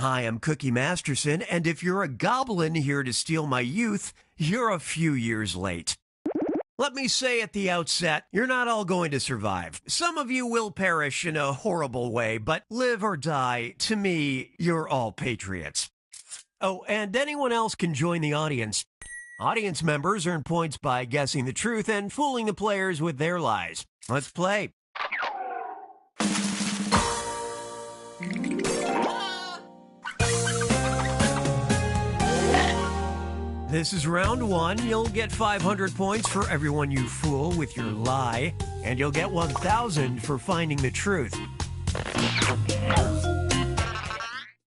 Hi, I'm Cookie Masterson, and if you're a goblin here to steal my youth, you're a few years late. Let me say at the outset, you're not all going to survive. Some of you will perish in a horrible way, but live or die, to me, you're all patriots. Oh, and anyone else can join the audience. Audience members earn points by guessing the truth and fooling the players with their lies. Let's play. This is round one. You'll get 500 points for everyone you fool with your lie, and you'll get 1,000 for finding the truth.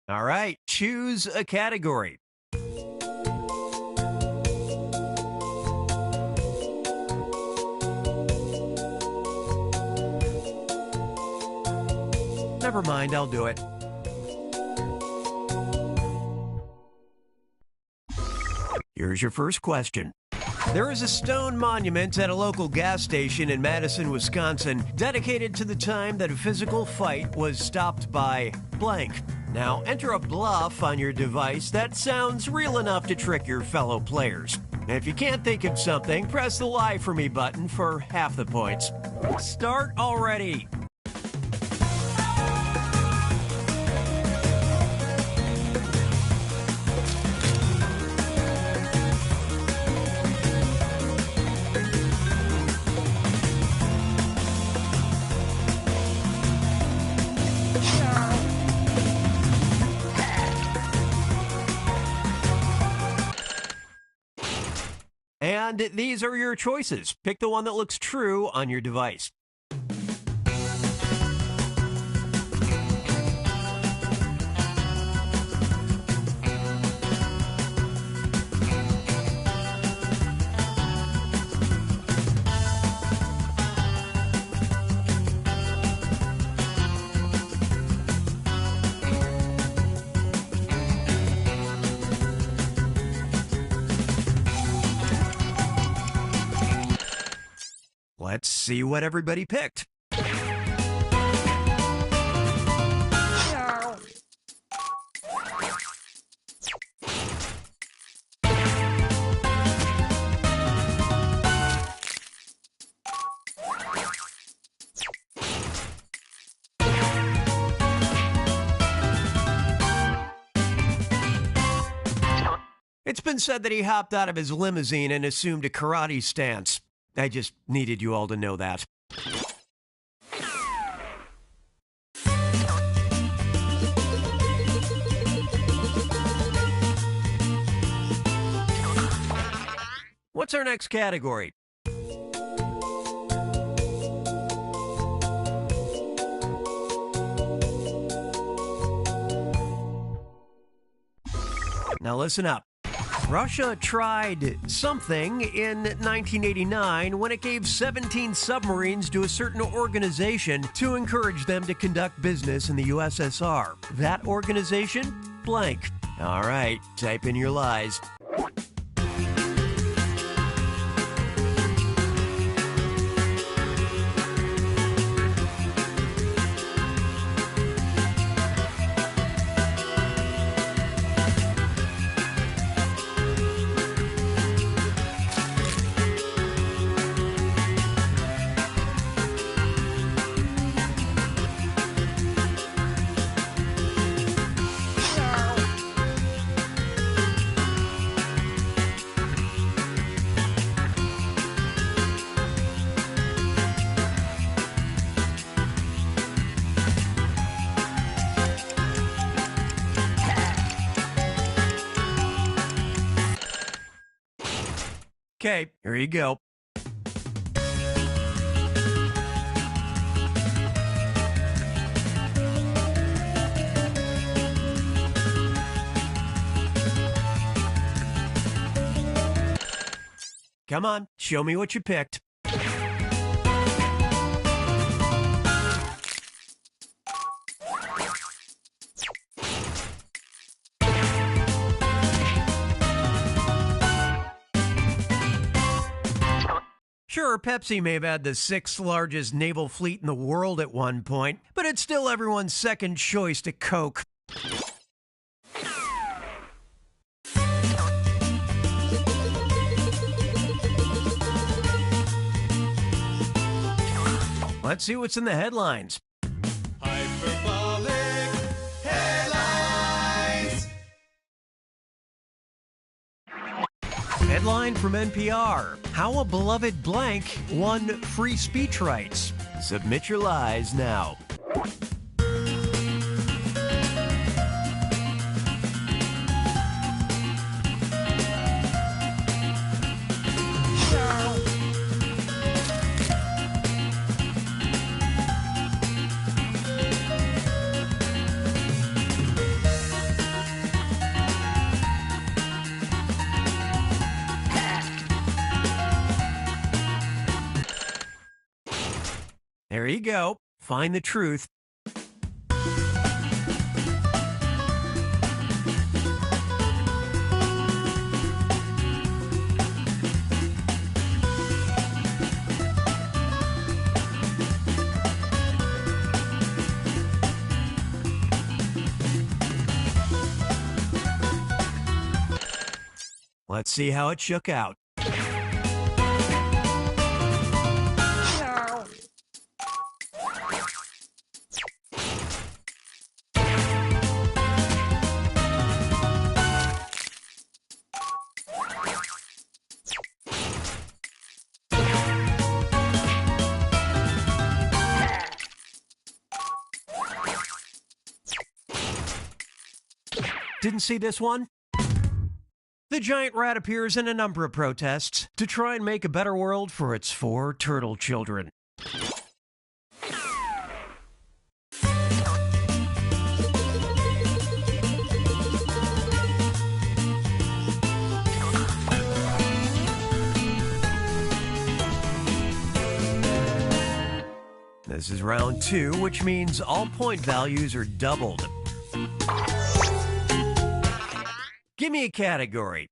All right, choose a category. Never mind, I'll do it. Here's your first question. There is a stone monument at a local gas station in Madison, Wisconsin, dedicated to the time that a physical fight was stopped by blank. Now, enter a bluff on your device that sounds real enough to trick your fellow players. If you can't think of something, press the Lie For Me button for half the points. Start already! And these are your choices. Pick the one that looks true on your device. Let's see what everybody picked. It's been said that he hopped out of his limousine and assumed a karate stance. I just needed you all to know that. What's our next category? Now listen up. Russia tried something in 1989 when it gave 17 submarines to a certain organization to encourage them to conduct business in the USSR. That organization? Blank. All right, type in your lies. Okay, here you go. Come on, show me what you picked. Sure, Pepsi may have had the 6th largest naval fleet in the world at one point, but it's still everyone's second choice to Coke. Let's see what's in the headlines. Hyperbolic headlines. Headline from NPR: How a beloved blank won free speech rights. Submit your lies now. There you go. Find the truth. Let's see how it shook out. Didn't see this one? The giant rat appears in a number of protests to try and make a better world for its 4 turtle children. This is round 2, which means all point values are doubled. Give me a category.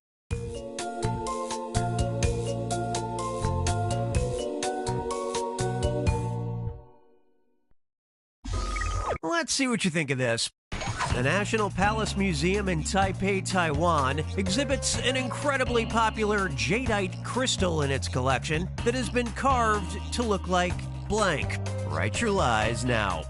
Let's see what you think of this. The National Palace Museum in Taipei, Taiwan, exhibits an incredibly popular jadeite crystal in its collection that has been carved to look like blank. Write your lies now.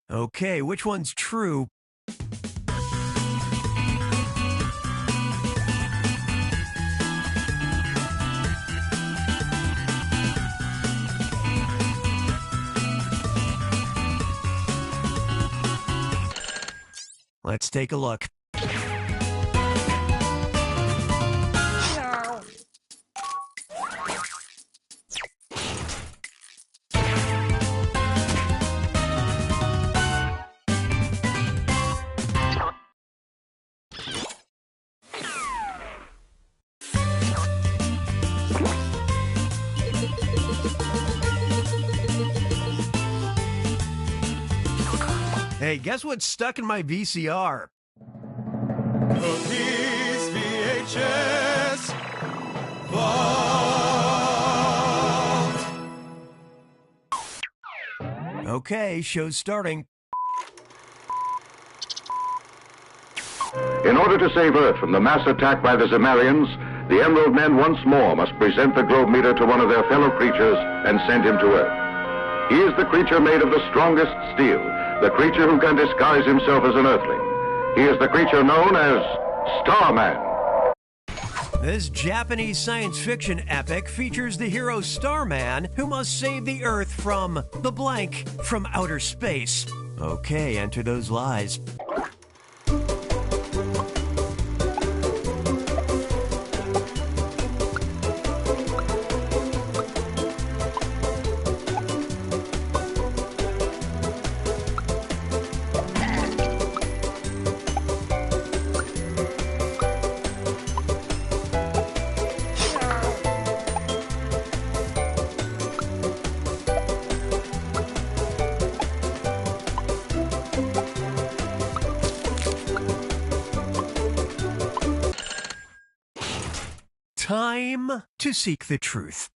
Okay, which one's true? Let's take a look. Hey, guess what's stuck in my VCR? Cookies VHS Vault. Okay, show's starting. In order to save Earth from the mass attack by the Zemarians, the Emerald Men once more must present the globe meter to one of their fellow creatures and send him to Earth. He is the creature made of the strongest steel, the creature who can disguise himself as an Earthling. He is the creature known as Starman. This Japanese science fiction epic features the hero Starman, who must save the Earth from the blank from outer space. Okay, enter those lies. time to seek the truth.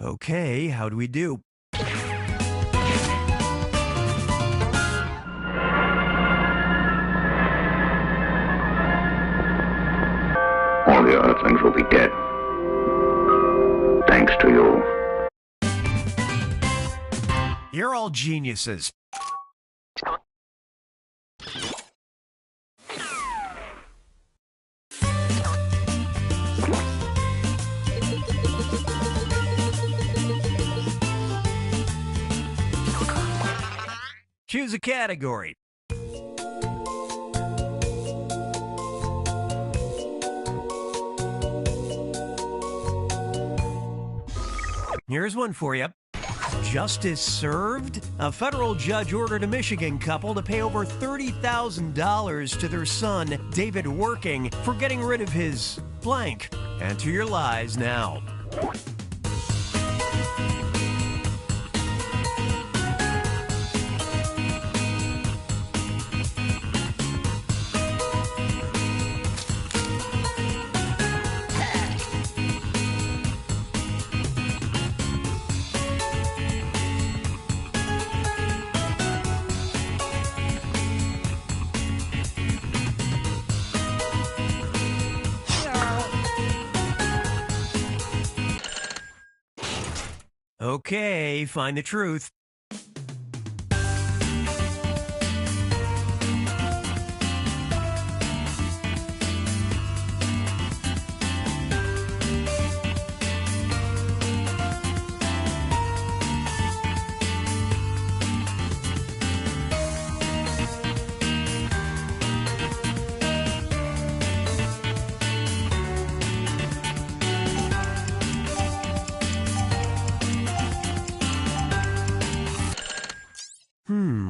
Okay, how do we do? All the Earthlings will be dead. Thanks to you. You're all geniuses. Choose a category. Here's one for you. Justice served? A federal judge ordered a Michigan couple to pay over $30,000 to their son, David Working, for getting rid of his blank. Enter your lies now. Okay, find the truth.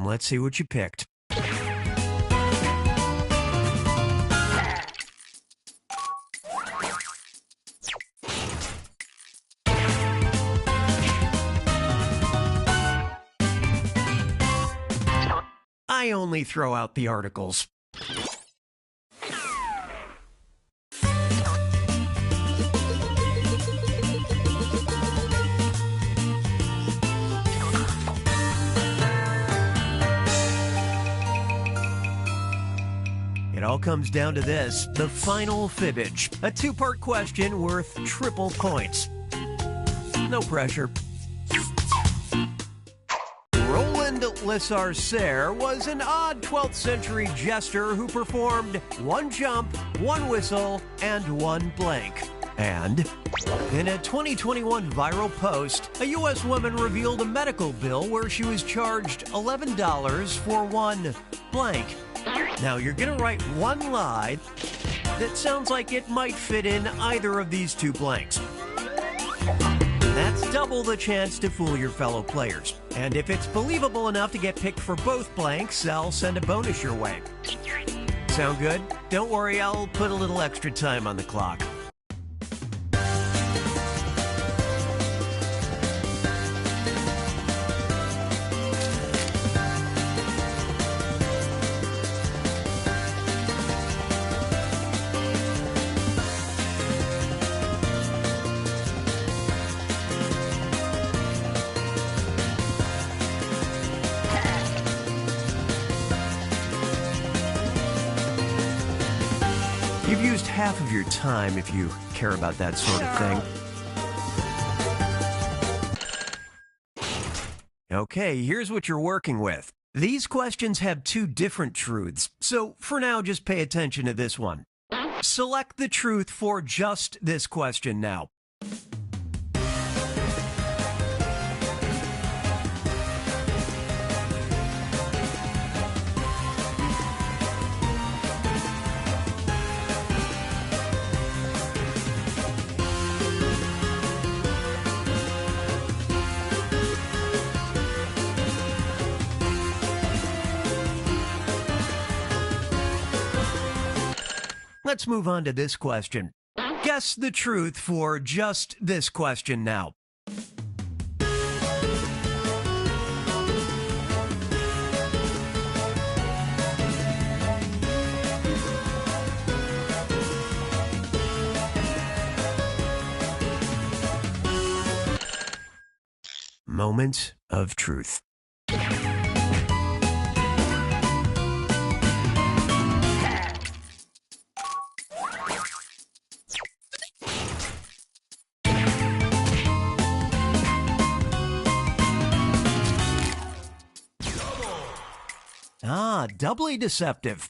Let's see what you picked. I only throw out the articles. It all comes down to this, the final fibbage, a two-part question worth triple points. No pressure. Roland Lesarcere was an odd 12th century jester who performed one jump, one whistle, and one blank. And in a 2021 viral post, a U.S. woman revealed a medical bill where she was charged $11 for one blank. Now, you're going to write one lie that sounds like it might fit in either of these two blanks. That's double the chance to fool your fellow players. And if it's believable enough to get picked for both blanks, I'll send a bonus your way. Sound good? Don't worry, I'll put a little extra time on the clock. You've used half of your time if you care about that sort of thing. Okay, here's what you're working with. These questions have two different truths, so for now just pay attention to this one. Select the truth for just this question now. Let's move on to this question. Guess the truth for just this question now. Moments of truth. Doubly deceptive.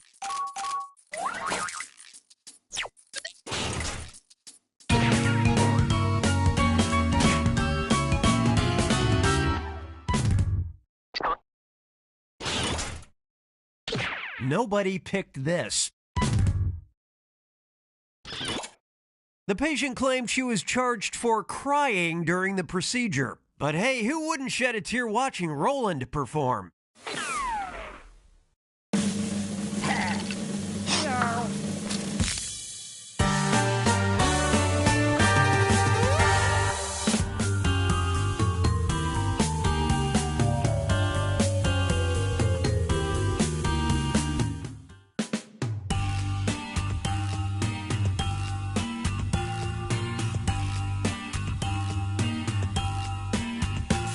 Nobody picked this. The patient claimed she was charged for crying during the procedure. But hey, who wouldn't shed a tear watching Roland perform?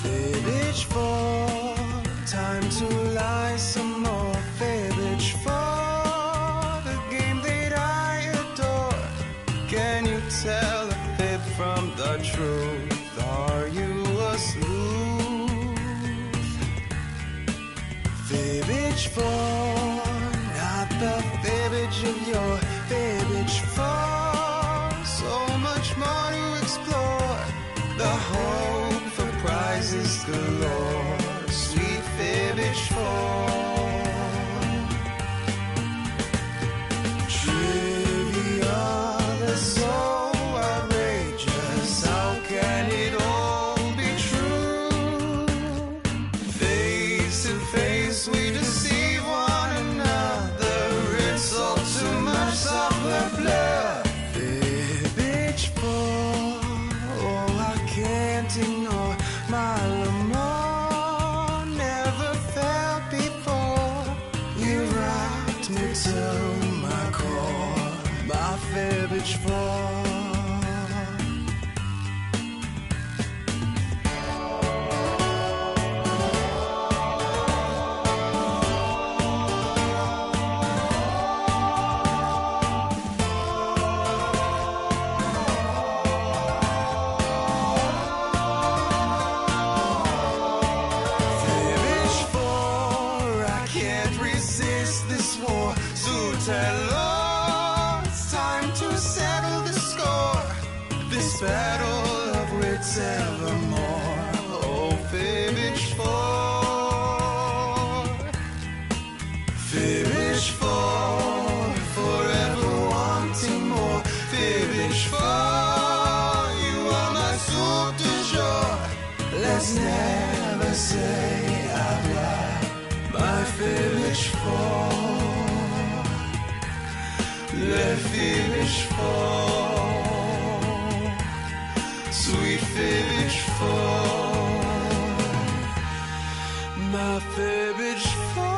Fibbage for time to lie some more. Fibbage for the game that I adore. Can you tell a fib from the truth? Are you a sleuth? Fibbage for not the fibbage of your fibbage for so much more to explore. The hope for prizes galore. Sweet fibbage for trivia that's so outrageous. How can it all be true? Face to face we deceive one another. It's all too much software blur. Fibbage for can't ignore my l'amour. Never felt before. You rocked me to my core. My fibbage for tell us, it's time to settle the score. This battle of wits evermore. Oh, fibbage for forever wanting more. Fibbage for you are my soup du jour. Let's never say I've lied. My fibbage for le fibbage for sweet fibbage for my fibbage for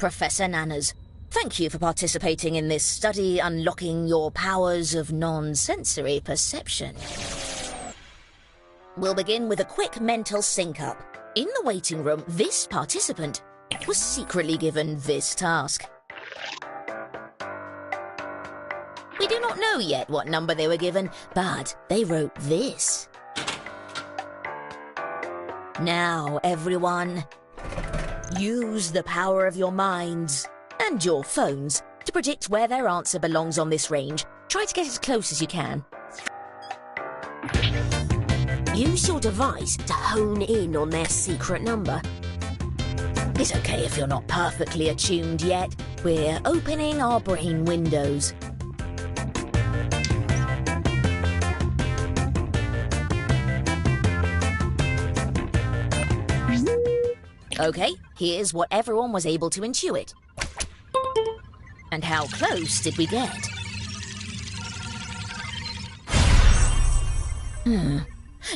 Professor Nanners. Thank you for participating in this study unlocking your powers of non-sensory perception. We'll begin with a quick mental sync-up. In the waiting room, this participant was secretly given this task. We do not know yet what number they were given, but they wrote this. Now, everyone, use the power of your minds and your phones to predict where their answer belongs on this range. Try to get as close as you can. Use your device to hone in on their secret number. It's okay if you're not perfectly attuned yet. We're opening our brain windows. Okay, here's what everyone was able to intuit. And how close did we get?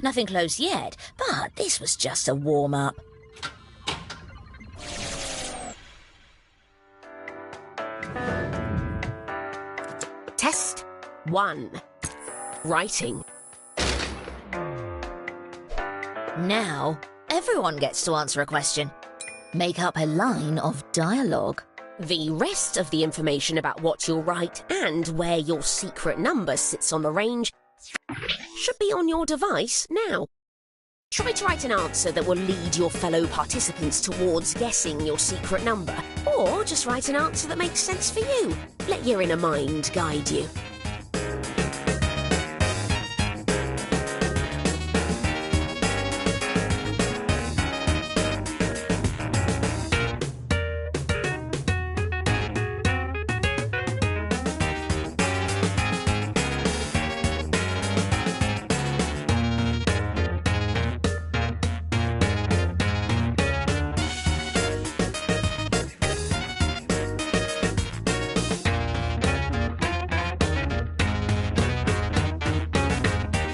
Nothing close yet, but this was just a warm-up. Test 1. Writing. Now, everyone gets to answer a question. Make up a line of dialogue. The rest of the information about what you'll write and where your secret number sits on the range should be on your device now. Try to write an answer that will lead your fellow participants towards guessing your secret number, or just write an answer that makes sense for you. Let your inner mind guide you.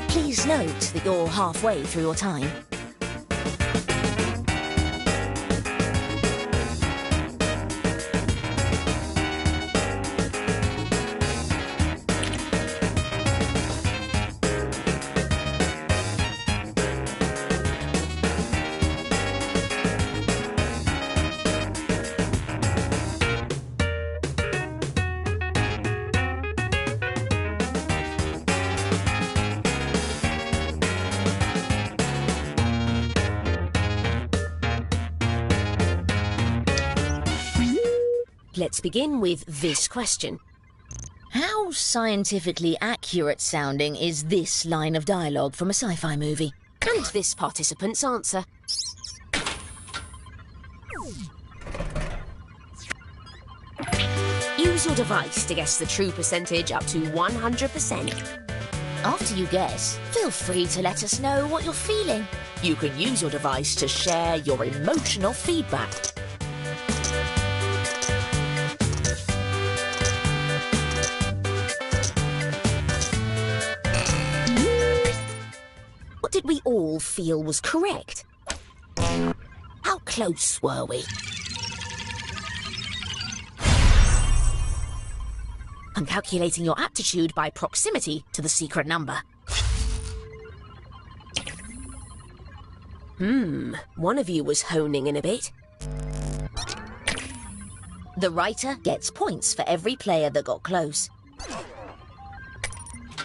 Please note that you're halfway through your time. Let's begin with this question. How scientifically accurate sounding is this line of dialogue from a sci-fi movie? And this participant's answer. Use your device to guess the true percentage up to 100%. After you guess, feel free to let us know what you're feeling. You can use your device to share your emotional feedback. What did we all feel was correct? How close were we? I'm calculating your aptitude by proximity to the secret number. One of you was honing in a bit. The writer gets points for every player that got close.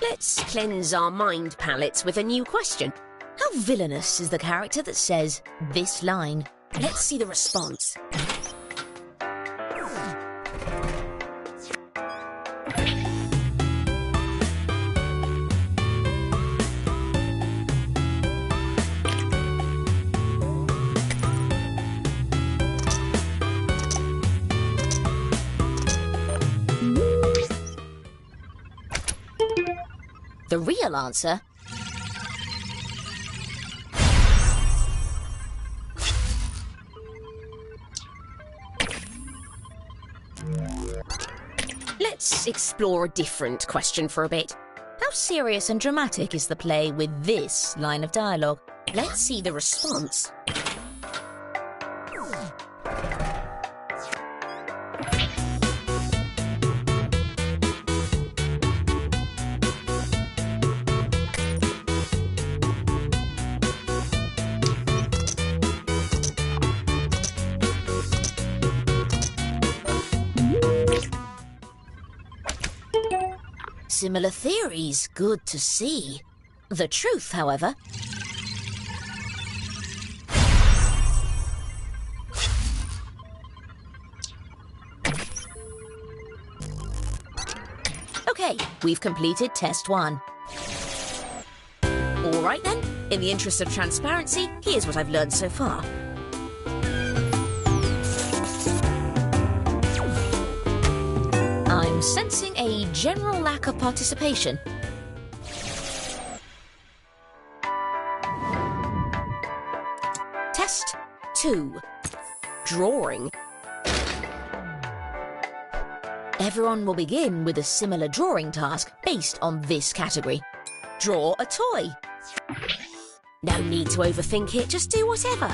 Let's cleanse our mind palettes with a new question. How villainous is the character that says this line? Let's see the response. The real answer Let's explore a different question for a bit. How serious and dramatic is the play with this line of dialogue? Let's see the response. similar theories. Good to see. The truth, however... Okay, we've completed test 1. All right then, in the interest of transparency, here's what I've learned so far. I'm sensing a general lack of participation. Test 2. Drawing. Everyone will begin with a similar drawing task based on this category. Draw a toy. No need to overthink it, just do whatever.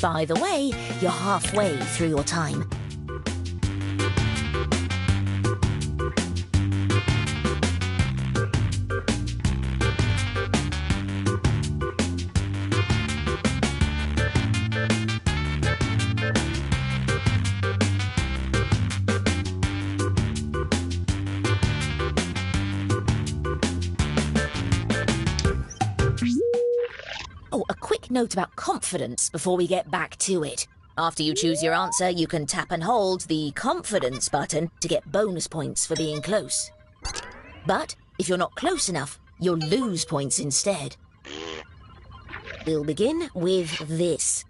By the way, you're halfway through your time. Oh, a quick note about confidence before we get back to it. After you choose your answer, you can tap and hold the confidence button to get bonus points for being close. But if you're not close enough, you'll lose points instead. We'll begin with this.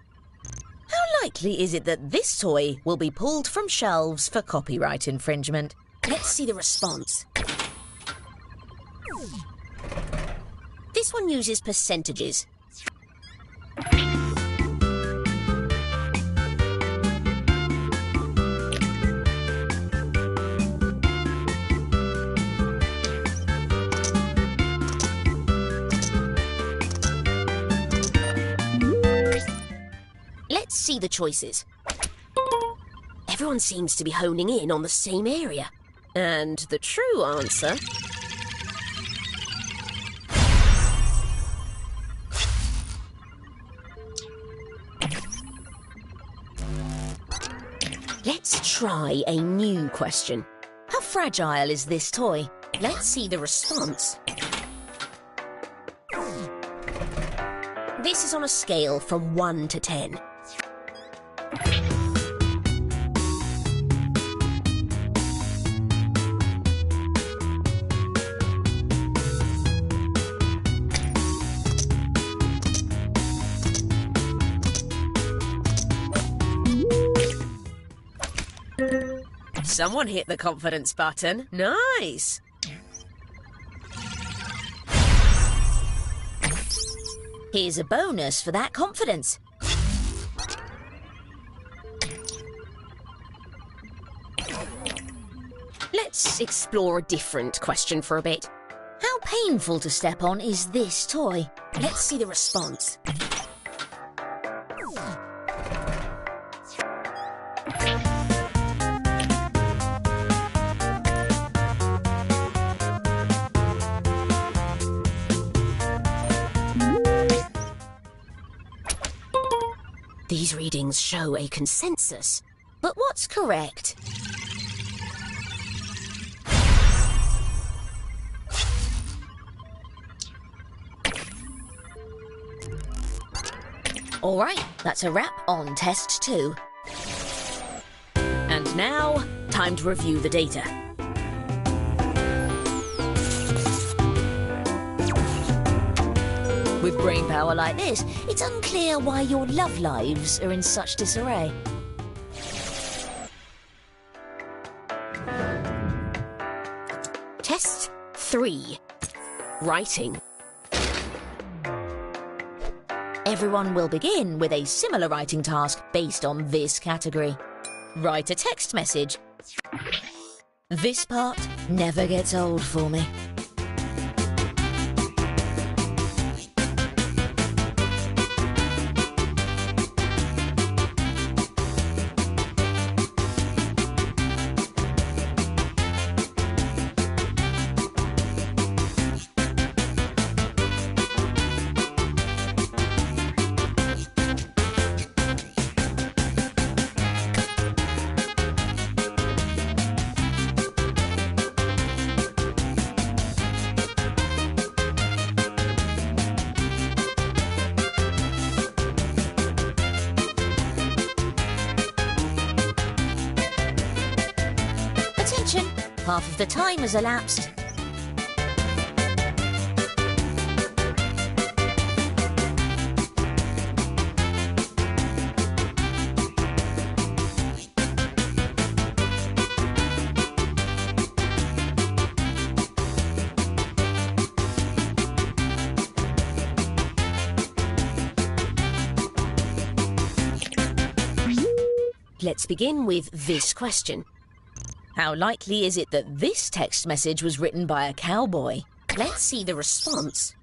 How likely is it that this toy will be pulled from shelves for copyright infringement? Let's see the response. This one uses percentages. Let's see the choices. Everyone seems to be honing in on the same area. And the true answer... Let's try a new question. How fragile is this toy? Let's see the response. This is on a scale from 1 to 10. Someone hit the confidence button. Nice! Here's a bonus for that confidence. Let's explore a different question for a bit. How painful to step on is this toy? Let's see the response. These readings show a consensus. But what's correct? All right, that's a wrap on test 2. And now, time to review the data. With brain power like this, it's unclear why your love lives are in such disarray. Test 3. Writing. everyone will begin with a similar writing task based on this category. Write a text message. This part never gets old for me. Attention! Half of the time has elapsed. Let's begin with this question. How likely is it that this text message was written by a cowboy? Let's see the response.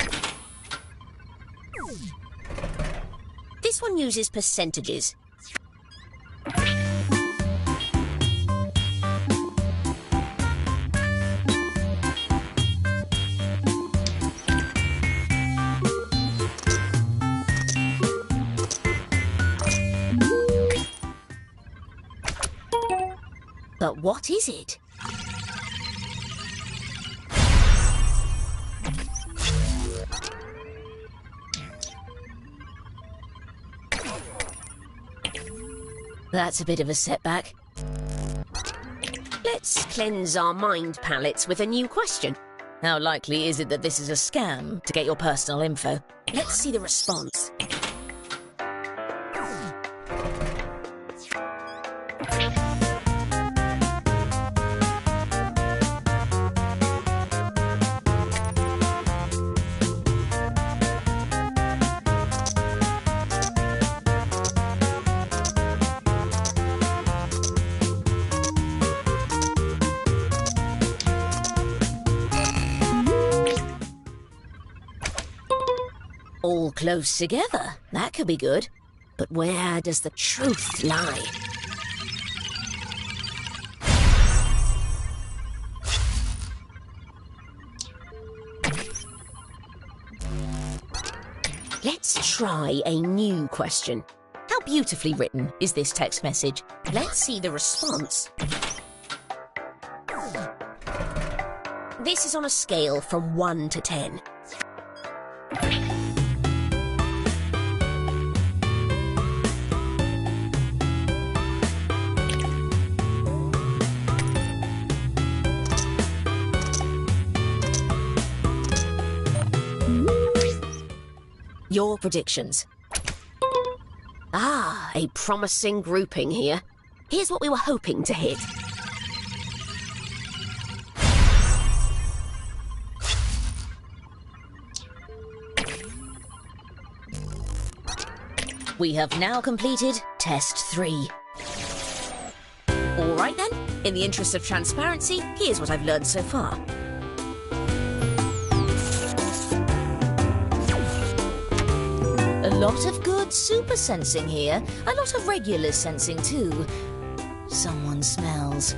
This one uses percentages. But what is it? That's a bit of a setback. Let's cleanse our mind palettes with a new question. How likely is it that this is a scam to get your personal info? Let's see the response. All close together. That could be good. But where does the truth lie? Let's try a new question. How beautifully written is this text message? Let's see the response. This is on a scale from 1 to 10. Your predictions. Ah, a promising grouping here. Here's what we were hoping to hit. We have now completed Test 3. All right then, in the interest of transparency, here's what I've learned so far. A lot of good super sensing here, a lot of regular sensing too. Someone smells.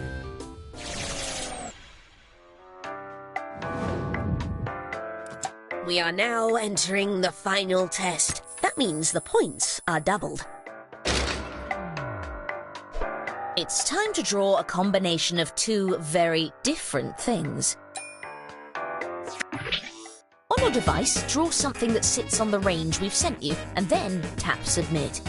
We are now entering the final test. That means the points are doubled. It's time to draw a combination of two very different things. On your device, draw something that sits on the range we've sent you, and then tap Submit.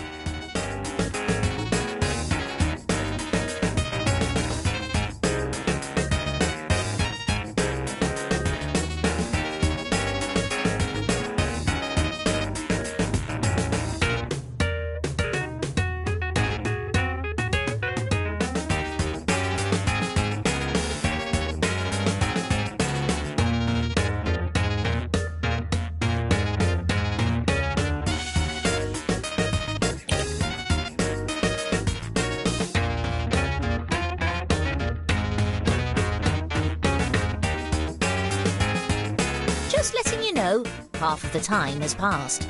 Just letting you know, half of the time has passed.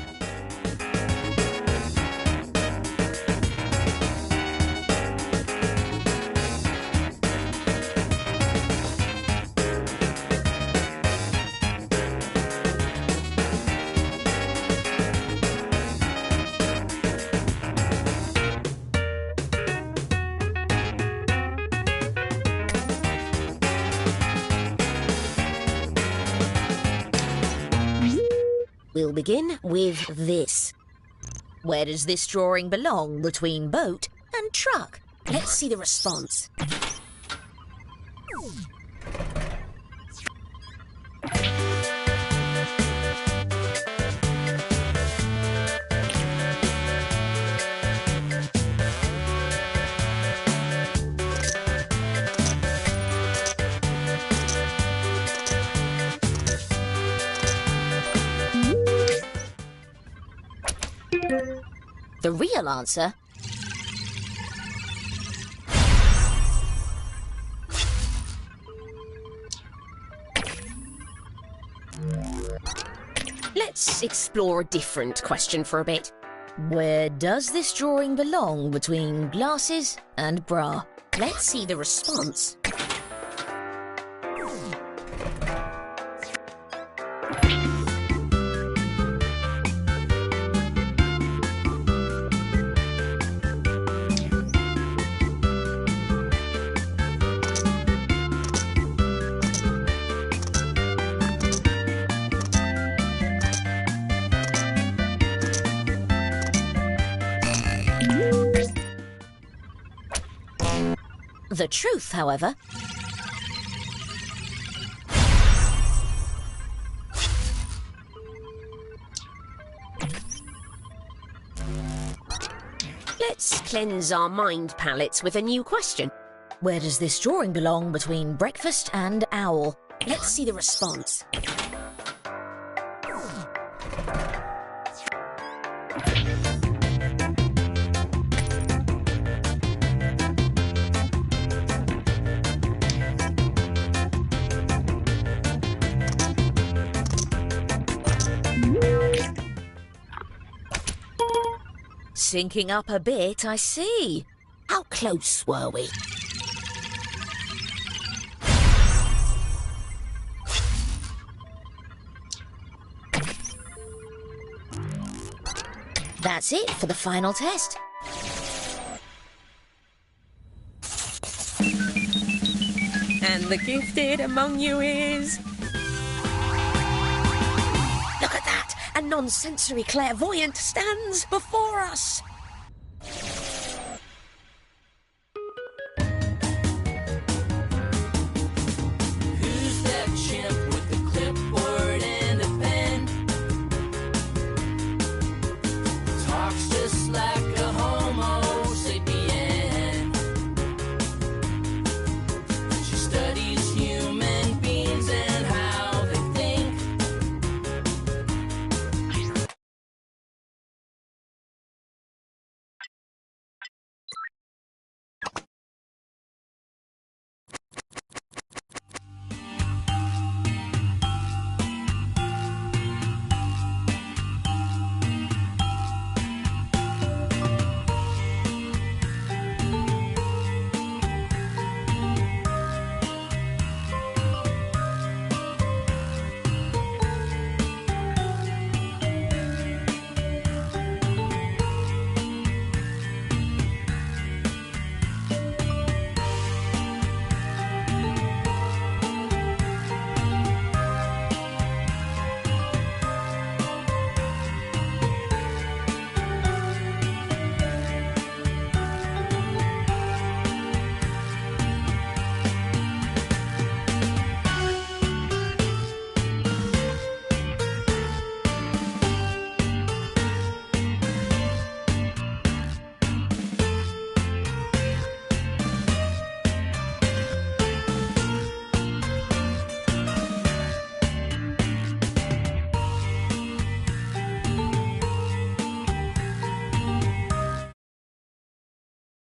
We'll begin with this. Where does this drawing belong between boat and truck? Let's see the response. The real answer Let's explore a different question for a bit. Where does this drawing belong between glasses and bra? Let's see the response. The truth, however, Let's cleanse our mind palettes with a new question. where does this drawing belong between breakfast and owl? Let's see the response. Syncing up a bit, I see. How close were we? That's it for the final test. And the gifted among you is... Look at that! A non-sensory clairvoyant stands before us!